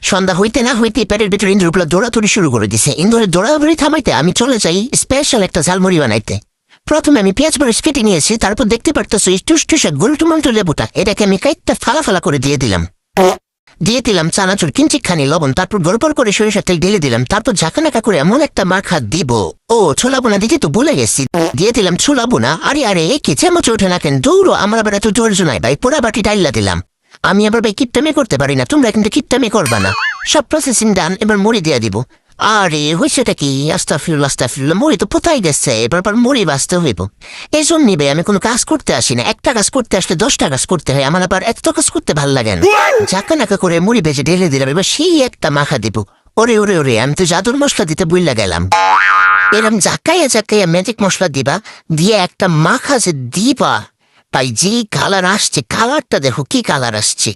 সন্ধ্যা হইতে না হইতে পেটের ভিতরে ইন্দুরগুলো দৌড়াদৌড়ি শুরু করে দিছে। ইন্দুরের দৌড়াদৌড়ি থামাইতে আমি চলে যাই স্পেশাল একটা ঝালমুড়ি বানাইতে। প্রথমে আমি পেঁয়াজ মরিচ কেটে নিয়েছি, তারপর দেখতে পারতেছি এই টুসটুসে গুলটুমাল্টু লেবুটা, এটাকে আমি কাইটটা ফালা ফালা করে দিয়ে দিলাম চানাচুর কিঞ্চিতখানি লবণ, তারপর গড়পড় করে সরিষার তেল ঢেলে দিলাম। তারপর ঝাঁকানাকা করে এমন একটা মাখা দিব, ও ছোলা বোনা দিতে তো ভুলে গেছি, দিয়ে দিলাম ছোলা বোনা। আরে কি চেমচে ওঠে না কেন, দৌড়ো, আমার আবার এত ধৈর্য নাই ভাই, পোড়া বাটি ডাইলা দিলাম। আমি আবার ভাই কিপটামি করতে পারি না, তোমরা কিন্তু কিপটামি করবা না। সব প্রসেসিং ডান, এবার মুড়ি দিয়ে দিব। আরে হয়েছেটা কি, আস্তাফিরুল্লাহ, মুড়ি তো পোথাই গেছে, এবার মুড়ি বাঁচতে হইব। এই জন্য নিবে আমি কোনো কাজ করতে আসি না, একটা কাজ করতে আসলে 10টা কাজ করতে হয়, আমার আবার এত কাজ করতে ভাল লাগে না। ঝাঁকানাকা করে মুড়ি ভেজে ঢেলে দিলাম, এবার সেই একটা মাখা দিব। ওরে আমি তো জাদুর মশলা দিতে বুইল্লা গেলাম। এরম জাকাইয়া ম্যাজিক মশলা দিবা, দিয়ে একটা মাখা যে দিবা, তাই যে কালার আসছে, কালারটা দেখো কি কালার আসছে।